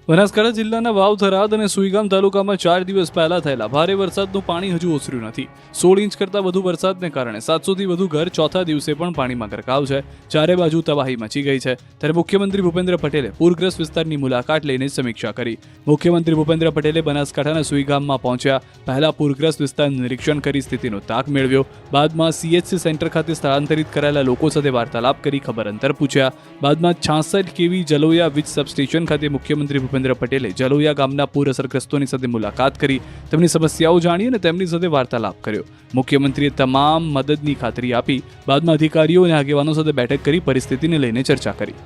બનાસકાંઠા જિલ્લાના વાવ થરાદ અને સુઈગામ તાલુકામાં 4 દિવસ પહેલા થયેલા ભારે વરસાદનું પાણી હજુ ઓસર્યું નથી। 16 ઇંચ કરતાં વધુ વરસાદને કારણે 700થી વધુ ઘર ચોથા દિવસે પણ પાણીમાં ગરકાવ છે। ચારે બાજુ તબાહી મચી ગઈ છે। ત્યારે મુખ્યમંત્રી ભૂપેન્દ્ર પટેલે પૂરગ્રસ્ત વિસ્તારની મુલાકાત લઈને સમીક્ષા કરી। મુખ્યમંત્રી ભૂપેન્દ્ર પટેલે બનાસકાંઠાના સુઈગામમાં પહોંચ્યા, પહેલા પૂરગ્રસ્ત વિસ્તારનું નિરીક્ષણ કરી સ્થિતિનો તાક મેળવ્યો। બાદમાં CHC સેન્ટર ખાતે સ્થળાંતરિત કરાયેલા લોકો સાથે વાર્તાલાપ કરી ખબર અંતર પૂછ્યા। બાદમાં 66 kV જલોયા વીજ સબસ્ટેશન ખાતે મુખ્યમંત્રી ભૂપેન્દ્ર પટેલે જલોયા ગામના પૂર અસરગ્રસ્તોની સાથે મુલાકાત કરી, તેમની સમસ્યાઓ જાણી અને તેમની સાથે વાર્તાલાપ કર્યો। મુખ્યમંત્રીએ તમામ મદદની ખાતરી આપી। બાદમાં અધિકારીઓ અને આગેવાનો સાથે બેઠક કરી પરિસ્થિતિને લઈને ચર્ચા કરી।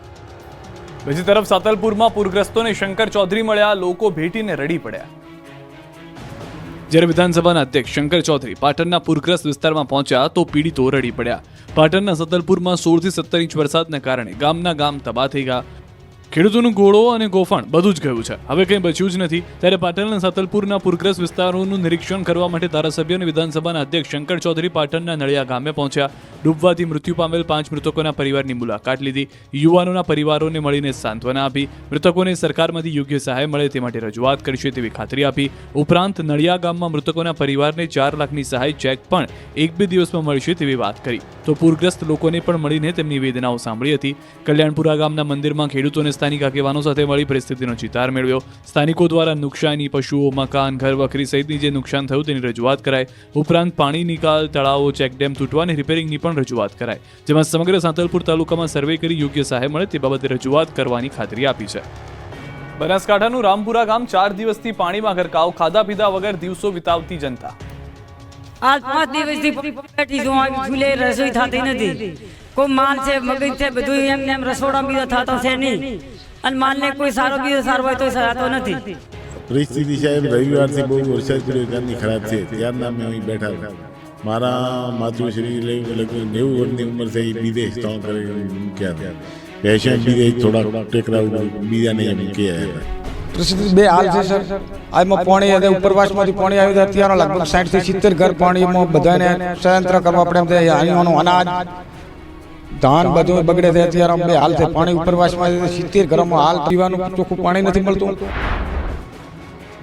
બીજી તરફ સાતલપુરમાં પૂરગ્રસ્તોને શંકર ચૌધરી મળ્યા, લોકો ભેટીને રડી પડ્યા। જ્યારે વિધાનસભાના અધ્યક્ષ શંકર ચૌધરી પાટણના પૂરગ્રસ્ત વિસ્તારમાં પહોંચ્યા તો પીડિતો રડી પડ્યા। પાટણના સાતલપુરમાં 16 થી 17 ઇંચ વરસાદને કારણે ગામના ગામ તબાહ થઈ ગયા। ખેડૂતોનું ગોળો અને ગોફણ બધું જ ગયું છે, હવે કંઈ બચ્યું જ નથી। ત્યારે પાટણના સાતલપુરના પૂરગ્રસ્ત વિસ્તારોનું નિરીક્ષણ કરવા માટે ધારાસભ્ય અને વિધાનસભાના અધ્યક્ષ શંકર ચૌધરી પાટણના નળિયા ગામે પહોંચ્યા। ડૂબવાથી મૃત્યુ પામેલ 5 મૃતકોના પરિવારની મુલાકાત લીધી। યુવાનોના પરિવારોને મળીને સાંત્વના આપી। મૃતકોને સરકારમાંથી યોગ્ય સહાય મળે તે માટે રજૂઆત કરશે તેવી ખાતરી આપી। ઉપરાંત નળિયા ગામમાં મૃતકોના પરિવારને 4 લાખની સહાય ચેક પણ 1-2 દિવસમાં મળશે તેવી વાત કરી। તો પૂરગ્રસ્ત લોકોને પણ મળીને તેમની વેદનાઓ સાંભળી હતી। કલ્યાણપુરા ગામના મંદિરમાં ખેડૂતોને સ્થાનિક આગેવાનો સાથે મળી પરિસ્થિતિનો ચિતાર મેળવ્યો। સ્થાનિકો દ્વારા નુકસાની, પશુઓ, મકાન, ઘર વખરી સહિતની જે નુકસાન થયું તેની રજૂઆત કરાઈ। ઉપરાંત પાણી નિકાલ, તળાવો, ચેકડેમ તૂટવા અને રિપેરિંગની પણ રજૂઆત કરાઈ, જેમાં સમગ્ર સાંતલપુર તાલુકામાં સર્વે કરી યોગ્ય સહાય મળે તે બાબતે રજૂઆત કરવાની ખાતરી આપી છે। બનાસકાંઠાનું રામપુરા ગામ 4 દિવસથી પાણીમાં ગરકાવ, ખાધા પીધા વગર દિવસો વિતાવતી જનતા। आज 5 દિવસથી પેટી જો આવી ઝૂલે, રસોઈ થતી નથી। કોઈ માલ છે, મગજ છે, બધું એમને એમ રસોડા બીજો થતો છે નહીં, અને માલને કોઈ સારો બીજો સારો હોય તો થતો નથી। પરિસ્થિતિ સાહેબ રવિવારથી બહુ વરસાદ પડ્યો ત્યારની ખરાબ છે। ત્યારના મેં અહીં બેઠા હતા। મારા માતૃશ્રી લગભગ 90 વર્ષની ઉંમર છે, એ વિદેશ ત્રણ કરી મૂક્યા હતા। પેશન્ટ વિદેશ થોડા ટેકરા બીજાને મૂકી આવ્યા હતા। પરિસ્થિતિ બે હાલ છે સર। આમાં પાણી હતા, ઉપરવાસમાંથી પાણી આવ્યું હતું, અત્યારે લગભગ 60 થી 70 ઘર પાણીમાં બધાને સંયંત્ર કરવા પડે એમ છે। અહીંયાનું અનાજ, ધાન બધું બગડે છે। અત્યારે બે હાલ છે, પાણી ઉપરવાસમાં 70 ઘરોમાં હાલ પીવાનું ચોખ્ખું પાણી નથી મળતું।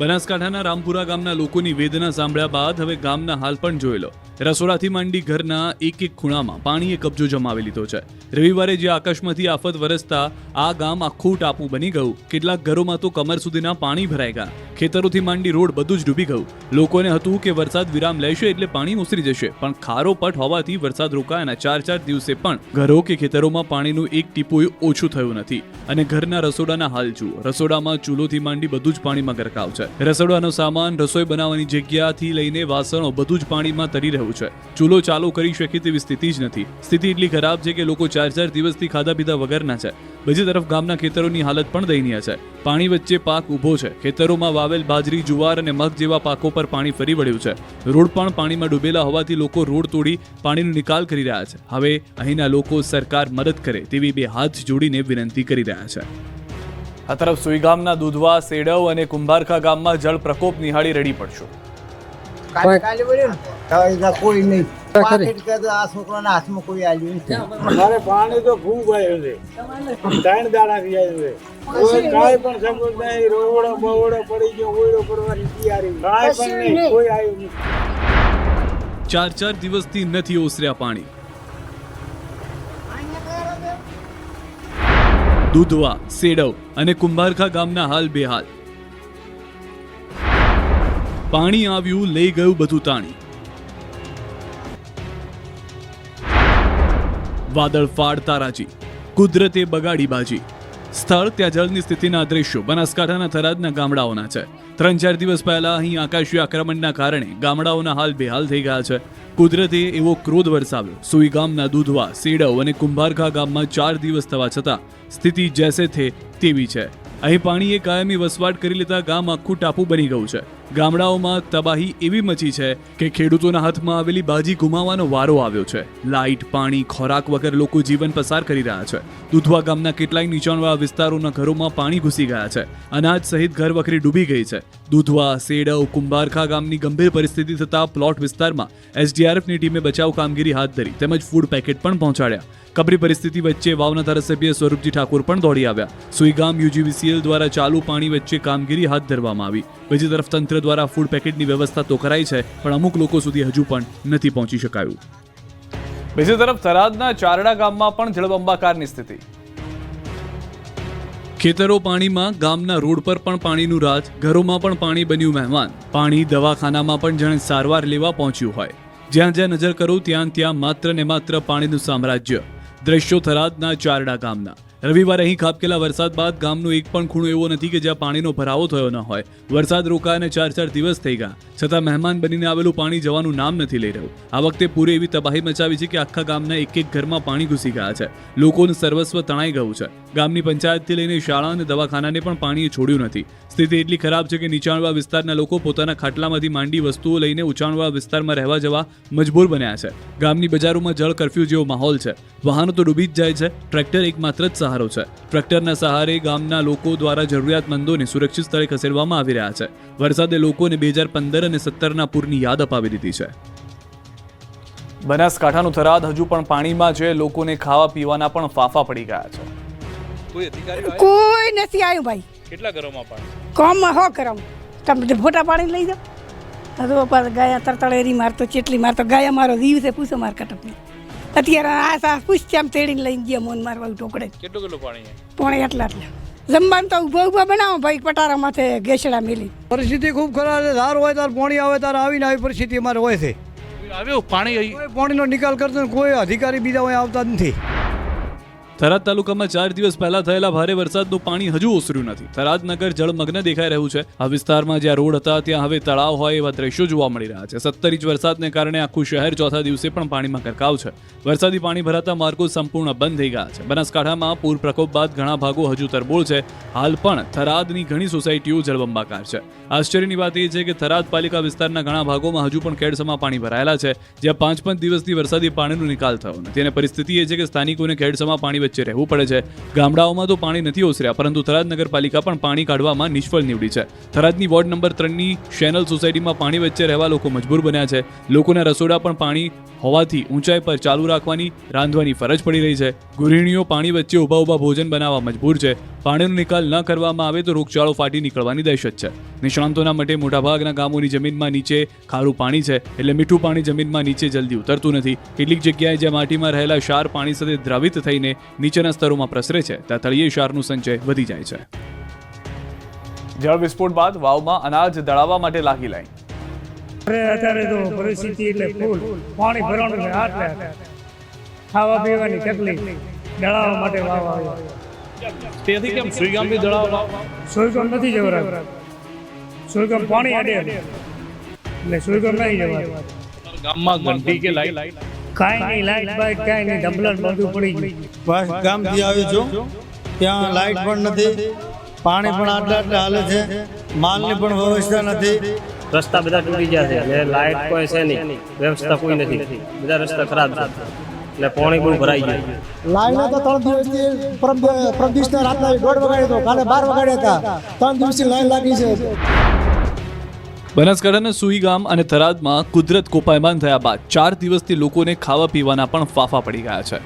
બનાસકાંઠાના રામપુરા ગામના લોકોની વેદના સાંભળ્યા બાદ હવે ગામના હાલ પણ જોઈ લો। રસોડાથી માંડી ઘરના એક ખૂણામાં પાણીએ કબજો જમાવી લીધો છે। રવિવારે જે આકાશમાંથી આફત વરસતા આ ગામ આખું ટાપુ બની ગયું। કેટલાક ઘરોમાં તો કમર સુધીના પાણી ભરાઈ ગયા। ખેતરોથી માંડી રોડ બધું જ ડૂબી ગયું। લોકોને હતું કે વરસાદ વિરામ લેશે એટલે પાણી ઓસરી જશે, પણ ખારો પટ હોવાથી વરસાદ રોકાયાના 4 દિવસે પણ ઘરો કે ખેતરોમાં પાણીનું એક ટીપું ઓછું થયું નથી। અને ઘરના રસોડાના હાલ જુઓ, રસોડામાં ચૂલોથી માંડી બધું જ પાણીમાં ગરકાવ છે। રસોડાનો સામાન, રસોઈ બનાવવાની જગ્યાથી લઈને વાસણો બધું જ પાણીમાં તરી રહ્યું છે। ચૂલો ચાલુ કરી શકે તેવી સ્થિતિ જ નથી। સ્થિતિ એટલી ખરાબ છે કે લોકો 4 દિવસથી ખાધા પીધા વગરના છે। બીજી તરફ ગામના ખેતરોની હાલત પણ દયનીય છે। પાણી વચ્ચે પાક ઊભો છે। ખેતરોમાં વાવેલ બાજરી, જુવાર અને મગ જેવા પાકો પર પાણી ફરી વળ્યું છે। રોડ પણ પાણીમાં ડૂબેલા હોવાથી લોકો રોડ તોડી પાણીનો નિકાલ કરી રહ્યા છે। હવે અહીંના લોકો સરકાર મદદ કરે તેવી બે હાથ જોડીને વિનંતી કરી રહ્યા છે। આ તરફ સુઈગામના દૂધવા, સેડવ અને કુંભારખા ગામમાં જળ પ્રકોપ નિહાળી રડી પડશો। કોઈ નહીં, આ છોકરાના હાથમાં કોઈ આવ્યું નથી। મારે પાણી તો ખૂબ આવ્યું છે, 3 દાડાથી આવ્યું છે। કોઈ કાંઈ પણ સબૂત નહીં, રોવડો બવડો પડી ગયો, ઓયડો કરવાની તૈયારી, કાંઈ પણ નહીં, કોઈ આવ્યું નથી। 4 દિવસથી નથી ઓસર્યા પાણી। દૂધવા, સેડવ અને કુંભારખા ગામના હાલ બેહાલ। પાણી આવ્યું, લઈ ગયું બધું તાણી। વાદળ ફાડ તારાજી, કુદરતે બગાડી બાજી। સ્થળ ત્યાં જળની સ્થિતિના દ્રશ્યો બનાસકાંઠાના થરાદના ગામડાઓના છે। 3-4 દિવસ પહેલા અહીં આકાશી આક્રમણના કારણે ગામડાઓના હાલ બેહાલ થઈ ગયા છે। કુદરતે એવો ક્રોધ વરસાવ્યો। સુઈગામના દૂધવા, સેડવ અને કુંભારખા ગામમાં 4 દિવસ થવા છતાં સ્થિતિ જેસે થે તેવી છે। અહીં પાણીએ કાયમી વસવાટ કરી લેતા ગામ આખું ટાપુ બની ગયું છે। ગામડાઓમાં તબાહી એવી મચી છે કે ખેડૂતોના હાથમાં આવેલી બાજી ગુમાવવાનો વારો આવ્યો છે. લાઇટ, પાણી, ખોરાક વગર લોકો જીવન પસાર કરી રહ્યા છે. દુધવા ગામના કેટલાય નીચાણવાળા વિસ્તારોના ઘરોમાં પાણી ઘૂસી ગયા છે. અનાજ સહિત ઘર વખરી ડૂબી ગઈ છે. દુધવા, સેડવ, કુંભારખા ગામની ગંભીર પરિસ્થિતિ થતાં પ્લોટ વિસ્તારમાં એસડીઆરએફની ટીમે બચાવ કામગીરી હાથ ધરી તેમજ ફૂડ પેકેટ પણ પહોંચાડ્યા. કપરી પરિસ્થિતિ વચ્ચે વાવના ધારાસભ્ય સ્વરૂપજી ઠાકોર પણ દોડી આવ્યા. સુઈગામ યુજીવીસીએલ દ્વારા ચાલુ પાણી વચ્ચે કામગીરી હાથ ધરવામાં આવી. બીજી તરફ તંત્ર દ્વારા ફૂડ પેકેટની વ્યવસ્થા તો કરાઈ છે, પણ અમુક લોકો સુધી હજુ પણ નથી પહોંચી શકાયું. બીજી તરફ થરાદના ચારડા ગામમાં પણ જળબંબાકારની સ્થિતિ. ખેતરો પાણીમાં, ગામના રોડ પર પણ પાણીનું રાજ, ઘરોમાં પણ પાણી બન્યું મહેમાન. પાણી દવાખાનામાં પણ જાણે સારવાર લેવા પહોંચ્યું હોય. જ્યાં જ્યાં નજર કરો ત્યાં માત્ર ને માત્ર પાણીનું સામ્રાજ્ય. દ્રશ્યો થરાદના ચારડા ગામના. રવિવારે અહીં ખાબકેલા વરસાદ બાદ ગામનો એક પણ ખૂણો એવો નથી કે જ્યાં પાણીનો ભરાવો થયો ન હોય. વરસાદ રોકાઈને 4 દિવસ થઈ ગયા, છતાં મહેમાન બનીને આવેલું પાણી જવાનું નામ નથી લઈ રહ્યું. આ વખતે પૂરે એવી તબાહી મચાવી છે કે આખા ગામના એક ઘરમાં પાણી ઘૂસી ગયા છે. લોકોનું સર્વસ્વ તણાઈ ગયું છે. ગામની પંચાયતથી લઈને શાળા અને દવાખાનાને પણ પાણીએ છોડ્યું નથી. સ્થિતિ એટલી ખરાબ છે કે નીચાણવાળા વિસ્તારના લોકો પોતાના ખાટલામાંથી માંડી વસ્તુઓ લઈને ઊંચાણવાળા વિસ્તારમાં રહેવા જવા મજબૂર બન્યા છે. ગામની બજારોમાં જળ કર્ફ્યુ જેવો માહોલ છે. વાહનો તો ડૂબી જ જાય છે. ટ્રેક્ટર એકમાત્ર જ સહારો છે. ટ્રેક્ટરના સહારે ગામના લોકો દ્વારા જરૂરિયાતમંદોને સુરક્ષિત સ્થળે ખસેડવામાં આવી રહ્યા છે. વરસાદે લોકોને 2015 અને 17ના પૂરની યાદ અપાવી દીધી છે. બનાસકાંઠાનું થરાદ હજુ પણ પાણીમાં છે. લોકોને ખાવા પીવાના પણ ફાફા પડી ગયા છે. કોઈ નથી આવ્યું ભાઈ. કેટલા ઘરોમાં પાણી? કોમમાં હો કરાવું તમે ફોટા પાણી લઈ જાઓ. તો પર ગયા તરતળેરી મારતો ચેટલી મારતો ગયા મારો જીવ છે પૂછો માર કટપની. અત્યારે આ સા પૂછ્યામ તેડીને લઈને ગયા મોન મારવા ઢોકળે. કેટલું પાણી? પોણે એટલા જમવાનું તો ઊભા બનાવો ભાઈ પટારા માથે ગેસડા મેલી. પરિસ્થિતિ ખૂબ ખરાબ છે. ધાર હોય તાર પાણી આવે તાર આવીને આવી પરિસ્થિતિ અમારે હોય છે. આવ્યો પાણી? પાણીનો નિકાલ કરતો કોઈ અધિકારી બીજા હોય આવતા નથી. થરાદ તાલુકામાં 4 દિવસ પહેલા થયેલા ભારે વરસાદનું પાણી હજુ ઓસર્યું નથી. થરાદ નગર જળમગ્ન દેખાઈ રહ્યું છે. આ વિસ્તારમાં જ્યાં રોડ હતા ત્યાં હવે તળાવ હોય એવા દ્રશ્યો જોવા મળી રહ્યા છે. 17 ઇંચ વરસાદને કારણે આખું શહેર ચોથા દિવસે પણ પાણીમાં ગરકાવ છે. વરસાદી પાણી ભરાતા માર્ગો સંપૂર્ણ બંધ થઈ ગયા છે. બનાસકાંઠામાં પૂર પ્રકોપ બાદ ઘણા ભાગો હજુ તરબોળ છે. હાલ પણ થરાદની ઘણી સોસાયટીઓ જળબંબાકાર છે. આશ્ચર્યની વાત એ છે કે થરાદ પાલિકા વિસ્તારના ઘણા ભાગોમાં હજુ પણ ખેડસમા પાણી ભરાયેલા છે, જ્યાં 5 દિવસથી વરસાદી પાણીનો નિકાલ થયો નથી. અને પરિસ્થિતિ એ છે કે સ્થાનિકોને ખેડસમા પાણી વચ્ચે રહેવું પડે છે. ગામડાઓમાં તો પાણી નથી ઓસર્યા, પરંતુ થરાદ નગરપાલિકા પણ પાણી કાઢવામાં નિષ્ફળ નીવડી છે. થરાદની વોર્ડ નંબર 3ની શેનલ સોસાયટીમાં પાણી વચ્ચે રહેવા લોકો મજબૂર બન્યા છે. લોકોના રસોડા પણ પાણી હોવાથી ઊંચાઈ પર ચાલુ રાખવાની, રાંધવાની ફરજ પડી રહી છે. ગૃહિણીઓ પાણી વચ્ચે ઊભા ભોજન બનાવવા મજબૂર છે. પાણીનો નિકાલ ન કરવામાં આવે તો રોગચાળો ફાટી નીકળવાની દહેશત છે. નિષ્ણાંતોના મતે મોટાભાગના ગામોની જમીનમાં નીચે ખારું પાણી છે, એટલે મીઠું પાણી જમીનમાં નીચે જલ્દી ઉતરતું નથી. કેટલીક જગ્યાએ જ્યાં માટીમાં રહેલા ક્ષાર પાણી સાથે દ્રાવિત થઈને નીચેના સ્તરોમાં પ્રસરે છે, ત્યાં તળિયે ક્ષારનું સંચય વધી જાય છે. જળ વિસ્ફોટ બાદ વાવમાં અનાજ દળાવવા માટે લાગી લાઈન. અત્યારે તો પરિસ્થિતિ એટલે ફૂલ પાણી ભરવાનું છે. આટલે ખાવા પીવાની તકલીફ, દળાવવા માટે વાવ આવ્યો. તેથી કેમ સુઈગામ બી દળાવવા? સુઈગામ નથી જવરાતું. સુઈગામ પાણી અડે એટલે સુઈગામ નહીં જવાતું. ગામમાં ઘંટી કે લાઈટ? કાંઈ નહીં, લાઈટ બાઈટ કાંઈ નહીં, ડબલર બધું પડી ગયું. બસ ગામથી આવ્યો છું, ત્યાં લાઇટ પણ નથી, પાણી પણ આટલા હાલે છે, માલની પણ વ્યવસ્થા નથી. રસ્તા બધા તૂટી ગયા છે ને લાઇટ કોઈ છે નહીં, વ્યવસ્થા કોઈ નથી, બધા રસ્તા ખરાબ છે એટલે પાણી બહુ ભરાઈ ગયું. લાઈનો તો 3 દિવસથી પરમ દિવસના રાતના 1:30 વાગ્યા તો કાલે 12 વાગ્યા હતા. 3 દિવસથી લાઈન લાગી છે. બનાસકાંઠાના સુઈગામ અને થરાદમાં કુદરત કોપાયમાન થયા બાદ 4 દિવસથી લોકોને ખાવા પીવાના પણ ફાફા પડી ગયા છે.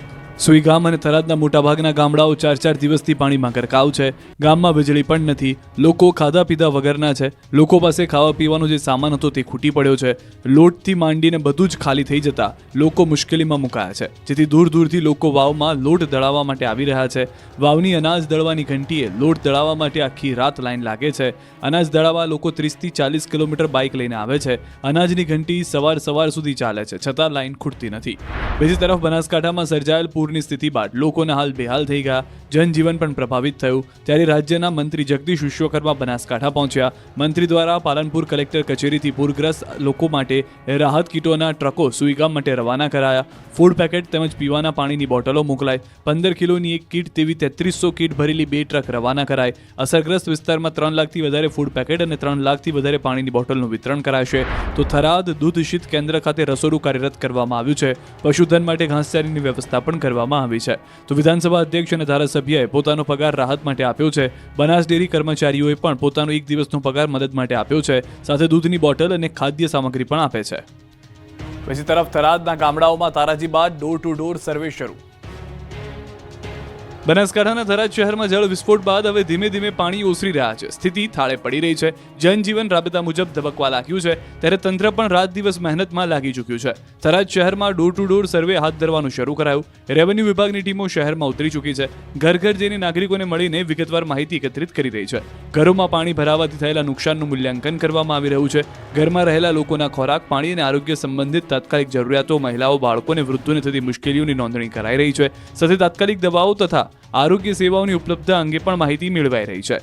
સુઈગામ અને થરાદના મોટાભાગના ગામડાઓ 4 દિવસથી પાણીમાં ગરકાવ છે. ગામમાં વીજળી પણ નથી. લોકો ખાધા પીધા વગરના છે. લોકો પાસે ખાવા પીવાનો જે સામાન હતો તે ખૂટી પડ્યો છે. લોટથી માંડીને બધું જ ખાલી થઈ જતા લોકો મુશ્કેલીમાં મુકાયા છે, જેથી દૂરથી લોકો વાવમાં લોટ દળાવવા માટે આવી રહ્યા છે. વાવની અનાજ દળવાની ઘંટીએ લોટ દળાવવા માટે આખી રાત લાઈન લાગે છે. અનાજ દળાવવા લોકો 30થી 40 કિલોમીટર બાઇક લઈને આવે છે. અનાજની ઘંટી સવાર સુધી ચાલે છે, છતાં લાઈન ખૂટતી નથી. બીજી તરફ બનાસકાંઠામાં સર્જાયેલ પૂર પૂરની સ્થિતિ બાદ લોકોના હાલ બેહાલ થઈ ગયા, જનજીવન પણ પ્રભાવિત થયું. ત્યારે રાજ્યના મંત્રી જગદીશ વિશ્વકર્મા બનાસકાંઠા પહોંચ્યા. મંત્રી દ્વારા પાલનપુર કલેક્ટર કચેરીથી પૂરગ્રસ્ત લોકો માટે રાહત કીટોના ટ્રકો સુઈગામ માટે રવાના કરાયા. ફૂડ પેકેટ તેમજ પીવાના પાણીની બોટલો મોકલાઈ. 15 કિલોની એક કીટ તેવી 3300 કીટ ભરેલી 2 ટ્રક રવાના કરાય. અસરગ્રસ્ત વિસ્તારમાં 3 લાખથી વધારે ફૂડ પેકેટ અને 3 લાખથી વધારે પાણીની બોટલનું વિતરણ કરાશે. તો થરાદ દૂધ શીત કેન્દ્ર ખાતે રસોડું કાર્યરત કરવામાં આવ્યું છે. પશુધન માટે ઘાસચારીની વ્યવસ્થા પણ કરવામાં આવી છે. તો વિધાનસભા અધ્યક્ષ અને ધારાસભ્યએ પોતાનો પગાર રાહત માટે આપ્યો છે. બનાસ ડેરી કર્મચારીઓએ પણ પોતાનો 1 દિવસનો પગાર મદદ માટે આપ્યો છે. સાથે દૂધની બોટલ અને ખાદ્ય સામગ્રી પણ આપે છે. બીજી તરફ થરાદના ગામડાઓમાં તારાજી બાદ ડોર ટુ ડોર સર્વે શરૂ. બનાસકાંઠાના થરાદ શહેરમાં જળ વિસ્ફોટ બાદ હવે ધીમે ધીમે પાણી ઓસરી રહ્યા છે. સ્થિતિ થાળે પડી રહી છે. જનજીવન રાબેતા મુજબ ધબકવા લાગ્યું છે. ત્યારે તંત્ર પણ રાત દિવસ મહેનતમાં લાગી ચૂક્યું છે. થરાદ શહેરમાં ડોર ટુ ડોર સર્વે હાથ ધરવાનું શરૂ કરાયું. રેવન્યુ વિભાગની ટીમો શહેરમાં ઉતરી ચૂકી છે. ઘર ઘર જઈને નાગરિકોને મળીને વિગતવાર માહિતી એકત્રિત કરી રહી છે. ઘરોમાં પાણી ભરાવાથી થયેલા નુકસાનનું મૂલ્યાંકન કરવામાં આવી રહ્યું છે. ઘરમાં રહેલા લોકોના ખોરાક, પાણી અને આરોગ્ય સંબંધિત તાત્કાલિક જરૂરિયાતો, મહિલાઓ, બાળકો અને વૃદ્ધોને થતી મુશ્કેલીઓની નોંધણી કરાઈ રહી છે. સાથે તાત્કાલિક દવાઓ તથા આરોગ્ય સેવાઓની ઉપલબ્ધતા અંગે પણ માહિતી મેળવાઈ રહી છે.